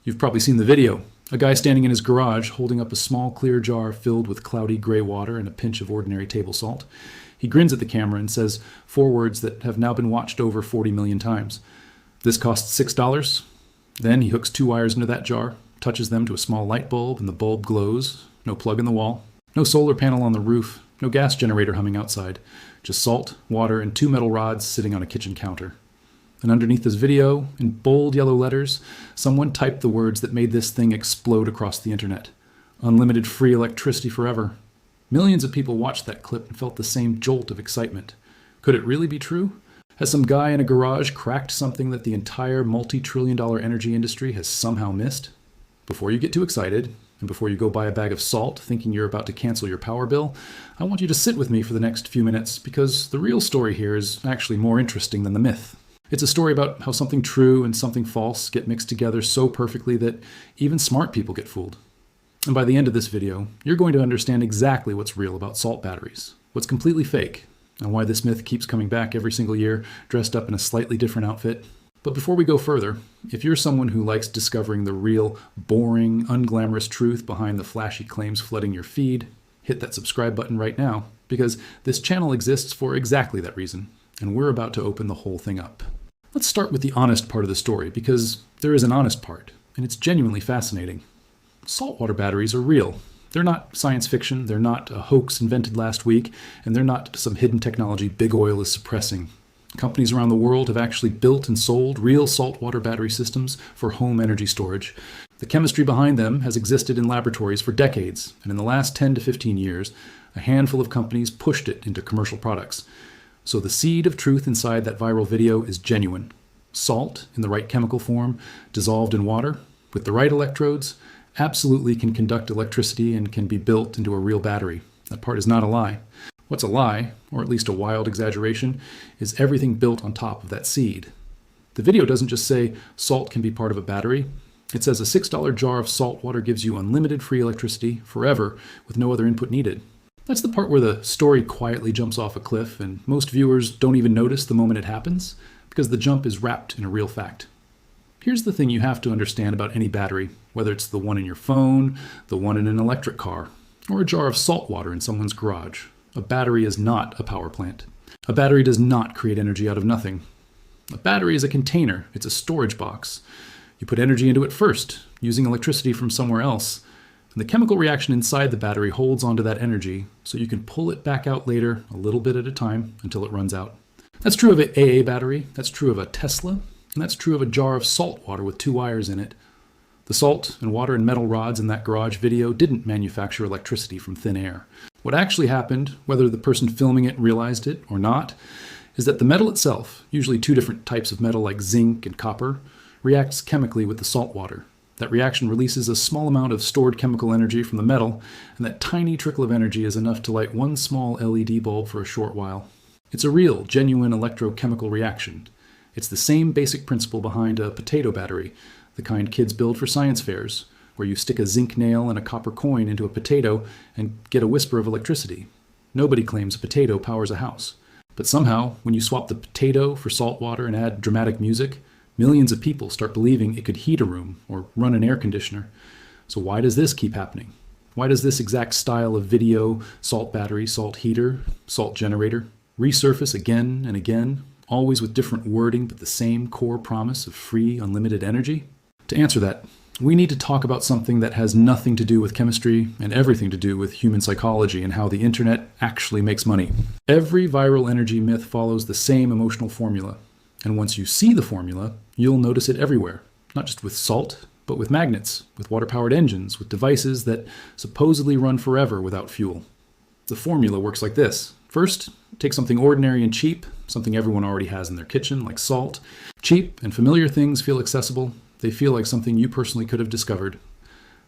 You've probably seen the video. A guy standing in his garage holding up a small clear jar filled with cloudy gray water and a pinch of ordinary table salt. He grins at the camera and says 4 words that have now been watched over 40 million times. This costs $6. Then he hooks 2 wires into that jar, touches them to a small light bulb, and the bulb glows. No plug in the wall, no solar panel on the roof, no gas generator humming outside. Just salt, water, and 2 metal rods sitting on a kitchen counter. And underneath this video, in bold yellow letters, someone typed the words that made this thing explode across the internet. Unlimited free electricity forever. Millions of people watched that clip and felt the same jolt of excitement. Could it really be true? Has some guy in a garage cracked something that the entire multi-trillion-dollar energy industry has somehow missed? Before you get too excited, and before you go buy a bag of salt thinking you're about to cancel your power bill, I want you to sit with me for the next few minutes, because the real story here is actually more interesting than the myth. It's a story about how something true and something false get mixed together so perfectly that even smart people get fooled. And by the end of this video, you're going to understand exactly what's real about salt batteries, what's completely fake, and why this myth keeps coming back every single year, dressed up in a slightly different outfit. But before we go further, if you're someone who likes discovering the real, boring, unglamorous truth behind the flashy claims flooding your feed, hit that subscribe button right now, because this channel exists for exactly that reason, and we're about to open the whole thing up. Let's start with the honest part of the story, because there is an honest part, and it's genuinely fascinating. Saltwater batteries are real. They're not science fiction, they're not a hoax invented last week, and they're not some hidden technology big oil is suppressing. Companies around the world have actually built and sold real saltwater battery systems for home energy storage. The chemistry behind them has existed in laboratories for decades, and in the last 10 to 15 years, a handful of companies pushed it into commercial products. So the seed of truth inside that viral video is genuine. Salt, in the right chemical form, dissolved in water, with the right electrodes, absolutely can conduct electricity and can be built into a real battery. That part is not a lie. What's a lie, or at least a wild exaggeration, is everything built on top of that seed. The video doesn't just say salt can be part of a battery. It says a $6 jar of salt water gives you unlimited free electricity forever with no other input needed. That's the part where the story quietly jumps off a cliff, and most viewers don't even notice the moment it happens, because the jump is wrapped in a real fact. Here's the thing you have to understand about any battery, whether it's the one in your phone, the one in an electric car, or a jar of salt water in someone's garage. A battery is not a power plant. A battery does not create energy out of nothing. A battery is a container. It's a storage box. You put energy into it first, using electricity from somewhere else, and the chemical reaction inside the battery holds onto that energy so you can pull it back out later, a little bit at a time, until it runs out. That's true of an AA battery, that's true of a Tesla, and that's true of a jar of salt water with 2 wires in it. The salt and water and metal rods in that garage video didn't manufacture electricity from thin air. What actually happened, whether the person filming it realized it or not, is that the metal itself, usually 2 different types of metal like zinc and copper, reacts chemically with the salt water. That reaction releases a small amount of stored chemical energy from the metal, and that tiny trickle of energy is enough to light 1 small LED bulb for a short while. It's a real, genuine electrochemical reaction. It's the same basic principle behind a potato battery, the kind kids build for science fairs, where you stick a zinc nail and a copper coin into a potato and get a whisper of electricity. Nobody claims a potato powers a house. But somehow, when you swap the potato for salt water and add dramatic music, millions of people start believing it could heat a room or run an air conditioner. So why does this keep happening? Why does this exact style of video, salt battery, salt heater, salt generator, resurface again and again, always with different wording but the same core promise of free, unlimited energy? To answer that, we need to talk about something that has nothing to do with chemistry and everything to do with human psychology and how the internet actually makes money. Every viral energy myth follows the same emotional formula. And once you see the formula, you'll notice it everywhere. Not just with salt, but with magnets, with water-powered engines, with devices that supposedly run forever without fuel. The formula works like this. First, take something ordinary and cheap, something everyone already has in their kitchen, like salt. Cheap and familiar things feel accessible. They feel like something you personally could have discovered.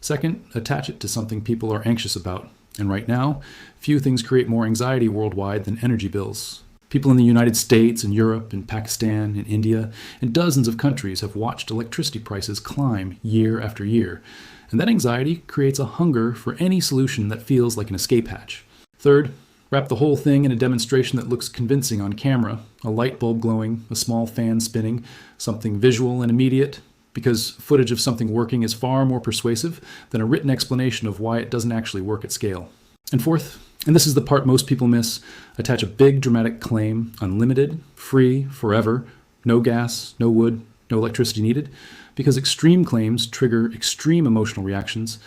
Second, attach it to something people are anxious about. And right now, few things create more anxiety worldwide than energy bills. People in the United States and Europe and Pakistan and India and dozens of countries have watched electricity prices climb year after year. And that anxiety creates a hunger for any solution that feels like an escape hatch. Third, wrap the whole thing in a demonstration that looks convincing on camera. A light bulb glowing, a small fan spinning, something visual and immediate. because footage of something working is far more persuasive than a written explanation of why it doesn't actually work at scale. And fourth, and this is the part most people miss, attach a big dramatic claim, unlimited, free, forever, no gas, no wood, no electricity needed, because extreme claims trigger extreme emotional reactions,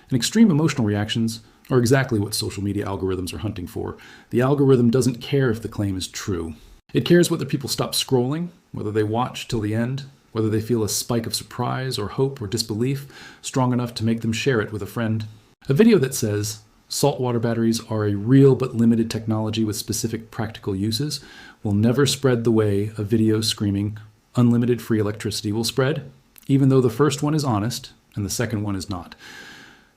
and extreme emotional reactions are exactly what social media algorithms are hunting for. The algorithm doesn't care if the claim is true. It cares whether people stop scrolling, whether they watch till the end, whether they feel a spike of surprise or hope or disbelief strong enough to make them share it with a friend. A video that says, saltwater batteries are a real but limited technology with specific practical uses will never spread the way a video screaming unlimited free electricity will spread, even though the first one is honest and the second one is not.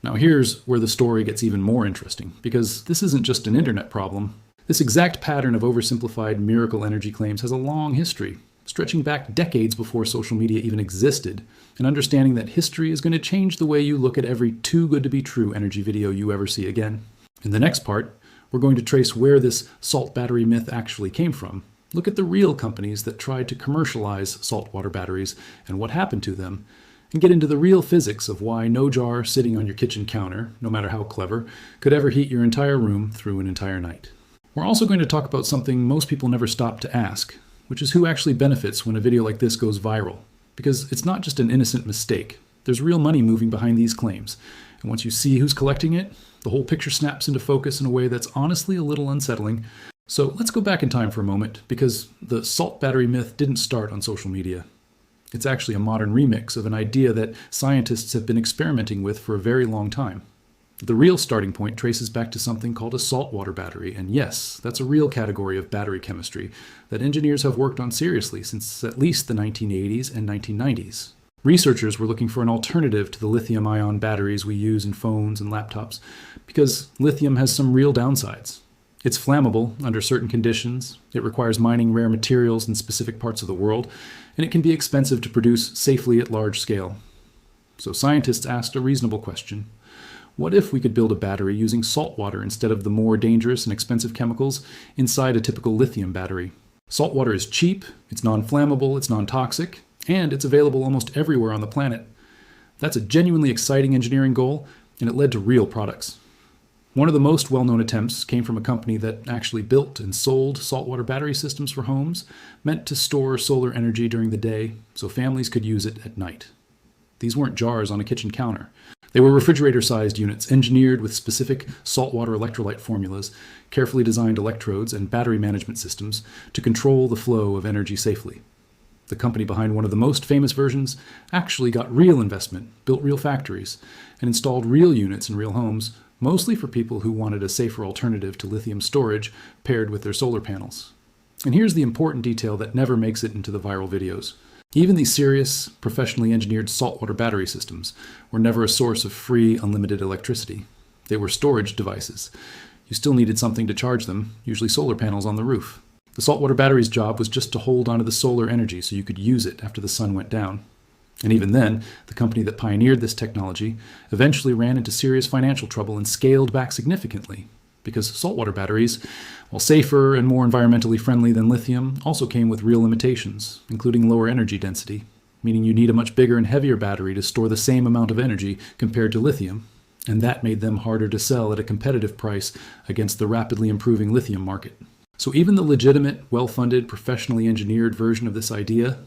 Now here's where the story gets even more interesting, because this isn't just an internet problem. This exact pattern of oversimplified miracle energy claims has a long history, stretching back decades before social media even existed, and understanding that history is going to change the way you look at every too good to be true energy video you ever see again. In the next part, we're going to trace where this salt battery myth actually came from, look at the real companies that tried to commercialize saltwater batteries and what happened to them, and get into the real physics of why no jar sitting on your kitchen counter, no matter how clever, could ever heat your entire room through an entire night. We're also going to talk about something most people never stop to ask, which is who actually benefits when a video like this goes viral. Because it's not just an innocent mistake. There's real money moving behind these claims. And once you see who's collecting it, the whole picture snaps into focus in a way that's honestly a little unsettling. So let's go back in time for a moment, because the salt battery myth didn't start on social media. It's actually a modern remix of an idea that scientists have been experimenting with for a very long time. The real starting point traces back to something called a saltwater battery, and yes, that's a real category of battery chemistry that engineers have worked on seriously since at least the 1980s and 1990s. Researchers were looking for an alternative to the lithium-ion batteries we use in phones and laptops, because lithium has some real downsides. It's flammable under certain conditions, it requires mining rare materials in specific parts of the world, and it can be expensive to produce safely at large scale. So scientists asked a reasonable question. What if we could build a battery using salt water instead of the more dangerous and expensive chemicals inside a typical lithium battery? Salt water is cheap, it's non-flammable, it's non-toxic, and it's available almost everywhere on the planet. That's a genuinely exciting engineering goal, and it led to real products. One of the most well-known attempts came from a company that actually built and sold saltwater battery systems for homes, meant to store solar energy during the day so families could use it at night. These weren't jars on a kitchen counter. They were refrigerator-sized units engineered with specific saltwater electrolyte formulas, carefully designed electrodes, and battery management systems to control the flow of energy safely. The company behind one of the most famous versions actually got real investment, built real factories, and installed real units in real homes, mostly for people who wanted a safer alternative to lithium storage paired with their solar panels. And here's the important detail that never makes it into the viral videos. Even these serious, professionally engineered saltwater battery systems were never a source of free, unlimited electricity. They were storage devices. You still needed something to charge them, usually solar panels on the roof. The saltwater battery's job was just to hold onto the solar energy so you could use it after the sun went down. And even then, the company that pioneered this technology eventually ran into serious financial trouble and scaled back significantly, because saltwater batteries, while safer and more environmentally friendly than lithium, also came with real limitations, including lower energy density, meaning you need a much bigger and heavier battery to store the same amount of energy compared to lithium, and that made them harder to sell at a competitive price against the rapidly improving lithium market. So even the legitimate, well-funded, professionally engineered version of this idea,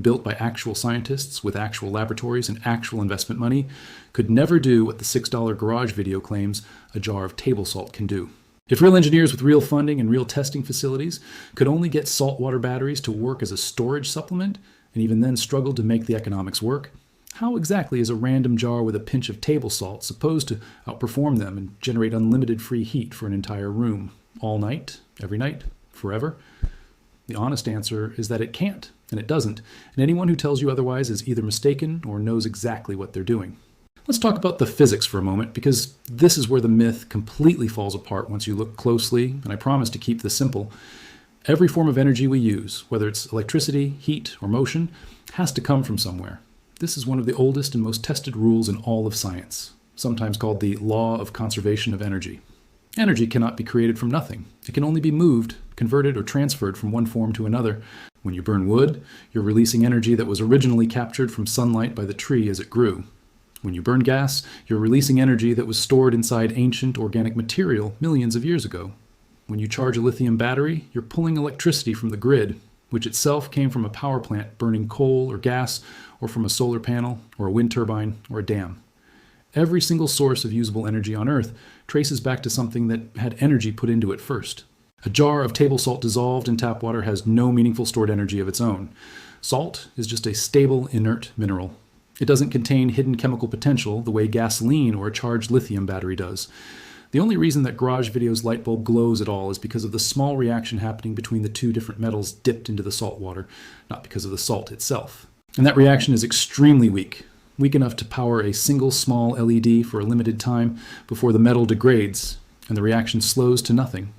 built by actual scientists with actual laboratories and actual investment money, could never do what the $6 garage video claims a jar of table salt can do. If real engineers with real funding and real testing facilities could only get saltwater batteries to work as a storage supplement, and even then struggled to make the economics work, how exactly is a random jar with a pinch of table salt supposed to outperform them and generate unlimited free heat for an entire room, all night, every night, forever? The honest answer is that it can't, and it doesn't, and anyone who tells you otherwise is either mistaken or knows exactly what they're doing. Let's talk about the physics for a moment, because this is where the myth completely falls apart once you look closely, and I promise to keep this simple. Every form of energy we use, whether it's electricity, heat, or motion, has to come from somewhere. This is one of the oldest and most tested rules in all of science, sometimes called the law of conservation of energy. Energy cannot be created from nothing. It can only be moved, converted, or transferred from one form to another. When you burn wood, you're releasing energy that was originally captured from sunlight by the tree as it grew. When you burn gas, you're releasing energy that was stored inside ancient organic material millions of years ago. When you charge a lithium battery, you're pulling electricity from the grid, which itself came from a power plant burning coal or gas, or from a solar panel, or a wind turbine, or a dam. Every single source of usable energy on Earth traces back to something that had energy put into it first. A jar of table salt dissolved in tap water has no meaningful stored energy of its own. Salt is just a stable, inert mineral. It doesn't contain hidden chemical potential the way gasoline or a charged lithium battery does. The only reason that Garage Video's light bulb glows at all is because of the small reaction happening between the two different metals dipped into the salt water, not because of the salt itself. And that reaction is extremely weak enough to power a single small LED for a limited time before the metal degrades and the reaction slows to nothing.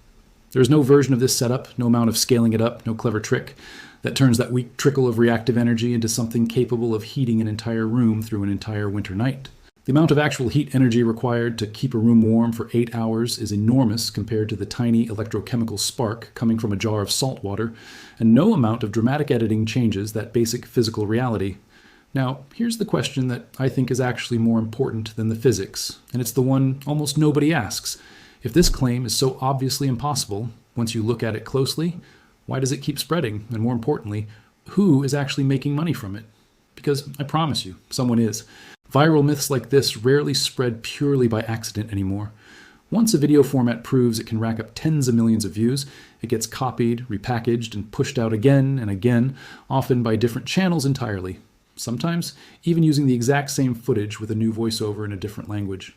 There is no version of this setup, no amount of scaling it up, no clever trick that turns that weak trickle of reactive energy into something capable of heating an entire room through an entire winter night. The amount of actual heat energy required to keep a room warm for 8 hours is enormous compared to the tiny electrochemical spark coming from a jar of salt water, and no amount of dramatic editing changes that basic physical reality. Now, here's the question that I think is actually more important than the physics, and it's the one almost nobody asks. If this claim is so obviously impossible, once you look at it closely, why does it keep spreading? And more importantly, who is actually making money from it? Because I promise you, someone is. Viral myths like this rarely spread purely by accident anymore. Once a video format proves it can rack up tens of millions of views, it gets copied, repackaged, and pushed out again and again, often by different channels entirely. Sometimes even using the exact same footage with a new voiceover in a different language.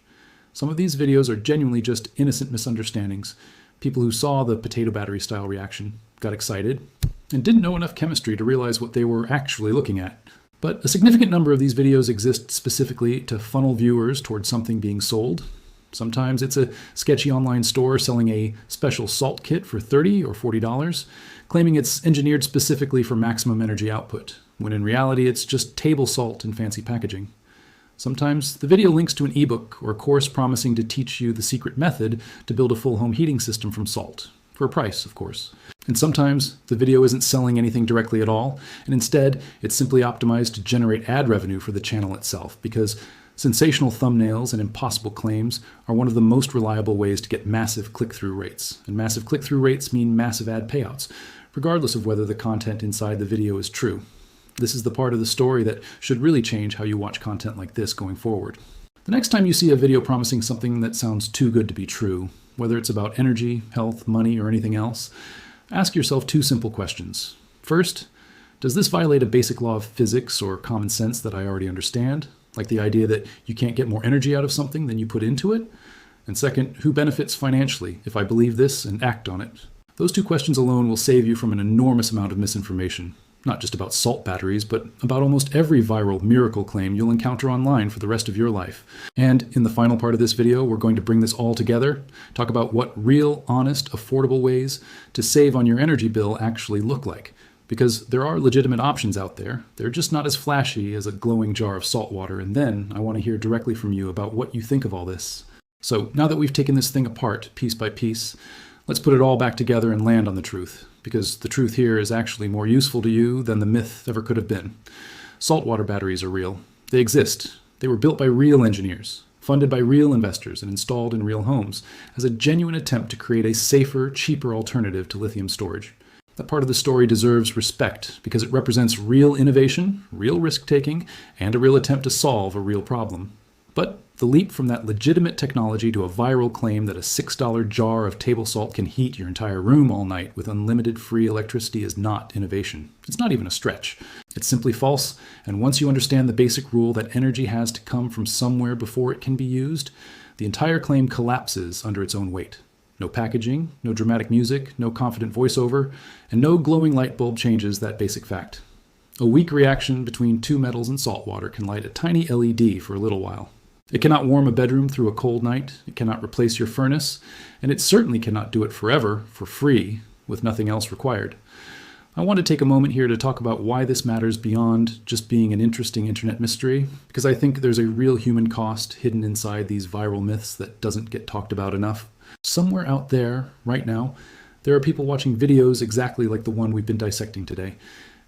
Some of these videos are genuinely just innocent misunderstandings. People who saw the potato battery style reaction, got excited, and didn't know enough chemistry to realize what they were actually looking at. But a significant number of these videos exist specifically to funnel viewers towards something being sold. Sometimes it's a sketchy online store selling a special salt kit for $30 or $40, claiming it's engineered specifically for maximum energy output, when in reality it's just table salt in fancy packaging. Sometimes the video links to an ebook or a course promising to teach you the secret method to build a full home heating system from salt, for a price, of course. And sometimes the video isn't selling anything directly at all, and instead it's simply optimized to generate ad revenue for the channel itself, because sensational thumbnails and impossible claims are one of the most reliable ways to get massive click-through rates. And massive click-through rates mean massive ad payouts, regardless of whether the content inside the video is true. This is the part of the story that should really change how you watch content like this going forward. The next time you see a video promising something that sounds too good to be true, whether it's about energy, health, money, or anything else, ask yourself two simple questions. First, does this violate a basic law of physics or common sense that I already understand? Like the idea that you can't get more energy out of something than you put into it? And second, who benefits financially if I believe this and act on it? Those two questions alone will save you from an enormous amount of misinformation. Not just about salt batteries, but about almost every viral miracle claim you'll encounter online for the rest of your life. And in the final part of this video, we're going to bring this all together, talk about what real, honest, affordable ways to save on your energy bill actually look like. Because there are legitimate options out there. They're just not as flashy as a glowing jar of salt water. And then I want to hear directly from you about what you think of all this. So now that we've taken this thing apart piece by piece, let's put it all back together and land on the truth. Because the truth here is actually more useful to you than the myth ever could have been. Saltwater batteries are real. They exist. They were built by real engineers, funded by real investors, and installed in real homes as a genuine attempt to create a safer, cheaper alternative to lithium storage. That part of the story deserves respect because it represents real innovation, real risk-taking, and a real attempt to solve a real problem. But the leap from that legitimate technology to a viral claim that a $6 jar of table salt can heat your entire room all night with unlimited free electricity is not innovation. It's not even a stretch. It's simply false, and once you understand the basic rule that energy has to come from somewhere before it can be used, the entire claim collapses under its own weight. No packaging, no dramatic music, no confident voiceover, and no glowing light bulb changes that basic fact. A weak reaction between two metals and salt water can light a tiny LED for a little while. It cannot warm a bedroom through a cold night, it cannot replace your furnace, and it certainly cannot do it forever, for free, with nothing else required. I want to take a moment here to talk about why this matters beyond just being an interesting internet mystery, because I think there's a real human cost hidden inside these viral myths that doesn't get talked about enough. Somewhere out there, right now, there are people watching videos exactly like the one we've been dissecting today.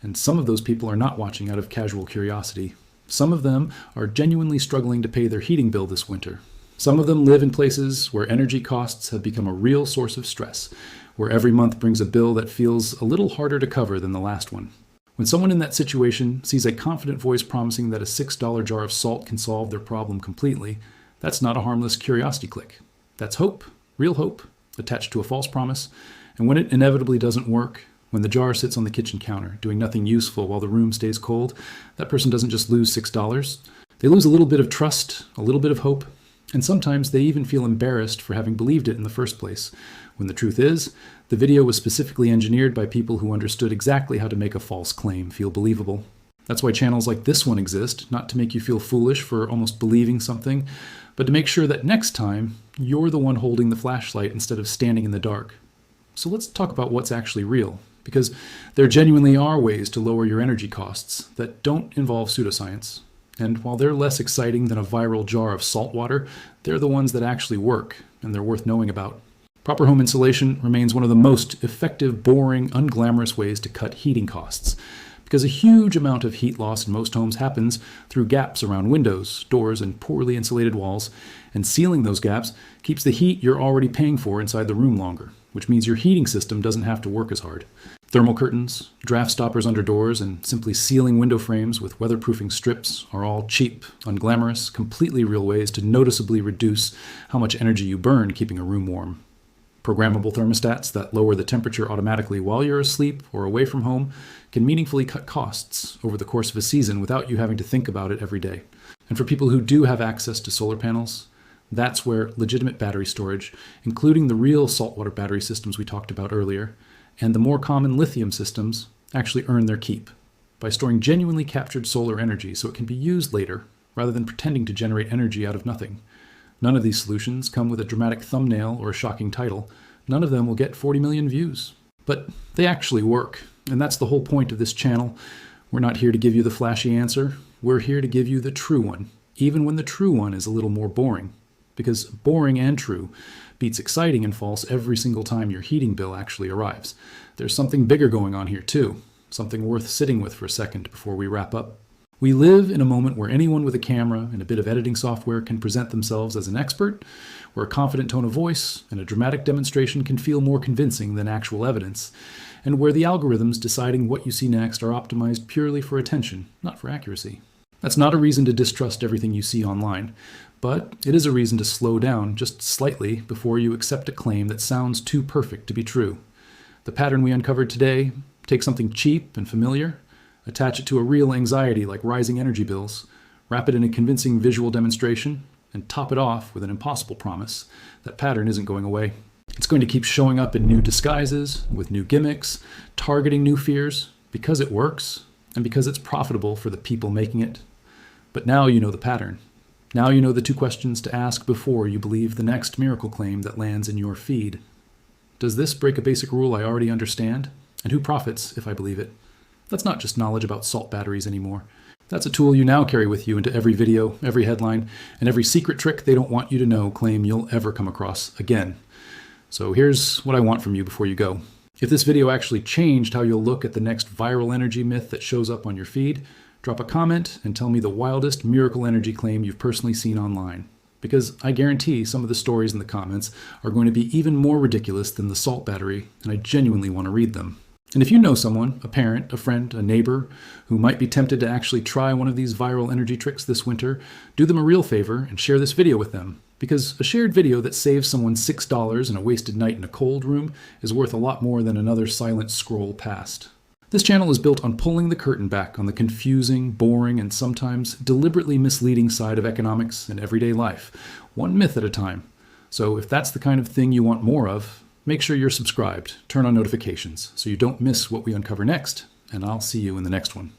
And some of those people are not watching out of casual curiosity. Some of them are genuinely struggling to pay their heating bill this winter. Some of them live in places where energy costs have become a real source of stress, where every month brings a bill that feels a little harder to cover than the last one. When someone in that situation sees a confident voice promising that a $6 jar of salt can solve their problem completely, that's not a harmless curiosity click. That's hope, real hope, attached to a false promise. And when it inevitably doesn't work, when the jar sits on the kitchen counter, doing nothing useful while the room stays cold, that person doesn't just lose $6. They lose a little bit of trust, a little bit of hope, and sometimes they even feel embarrassed for having believed it in the first place, when the truth is, the video was specifically engineered by people who understood exactly how to make a false claim feel believable. That's why channels like this one exist, not to make you feel foolish for almost believing something, but to make sure that next time, you're the one holding the flashlight instead of standing in the dark. So let's talk about what's actually real, because there genuinely are ways to lower your energy costs that don't involve pseudoscience. And while they're less exciting than a viral jar of salt water, they're the ones that actually work, and they're worth knowing about. Proper home insulation remains one of the most effective, boring, unglamorous ways to cut heating costs, because a huge amount of heat loss in most homes happens through gaps around windows, doors, and poorly insulated walls, and sealing those gaps keeps the heat you're already paying for inside the room longer, which means your heating system doesn't have to work as hard. Thermal curtains, draft stoppers under doors, and simply sealing window frames with weatherproofing strips are all cheap, unglamorous, completely real ways to noticeably reduce how much energy you burn keeping a room warm. Programmable thermostats that lower the temperature automatically while you're asleep or away from home can meaningfully cut costs over the course of a season without you having to think about it every day. And for people who do have access to solar panels, that's where legitimate battery storage, including the real saltwater battery systems we talked about earlier, and the more common lithium systems, actually earn their keep by storing genuinely captured solar energy so it can be used later, rather than pretending to generate energy out of nothing. None of these solutions come with a dramatic thumbnail or a shocking title. None of them will get 40 million views. But they actually work, and that's the whole point of this channel. We're not here to give you the flashy answer. We're here to give you the true one, even when the true one is a little more boring. Because boring and true beats exciting and false every single time your heating bill actually arrives. There's something bigger going on here too, something worth sitting with for a second before we wrap up. We live in a moment where anyone with a camera and a bit of editing software can present themselves as an expert, where a confident tone of voice and a dramatic demonstration can feel more convincing than actual evidence, and where the algorithms deciding what you see next are optimized purely for attention, not for accuracy. That's not a reason to distrust everything you see online, but it is a reason to slow down just slightly before you accept a claim that sounds too perfect to be true. The pattern we uncovered today, take something cheap and familiar, attach it to a real anxiety like rising energy bills, wrap it in a convincing visual demonstration, and top it off with an impossible promise. That pattern isn't going away. It's going to keep showing up in new disguises, with new gimmicks, targeting new fears, because it works, and because it's profitable for the people making it. But now you know the pattern. Now you know the two questions to ask before you believe the next miracle claim that lands in your feed. Does this break a basic rule I already understand? And who profits if I believe it? That's not just knowledge about salt batteries anymore. That's a tool you now carry with you into every video, every headline, and every secret trick they don't want you to know claim you'll ever come across again. So here's what I want from you before you go. If this video actually changed how you'll look at the next viral energy myth that shows up on your feed, drop a comment and tell me the wildest miracle energy claim you've personally seen online. Because I guarantee some of the stories in the comments are going to be even more ridiculous than the salt battery, and I genuinely want to read them. And if you know someone, a parent, a friend, a neighbor, who might be tempted to actually try one of these viral energy tricks this winter, do them a real favor and share this video with them. Because a shared video that saves someone $6 and a wasted night in a cold room is worth a lot more than another silent scroll past. This channel is built on pulling the curtain back on the confusing, boring, and sometimes deliberately misleading side of economics and everyday life, one myth at a time. So if that's the kind of thing you want more of, make sure you're subscribed, turn on notifications, so you don't miss what we uncover next, and I'll see you in the next one.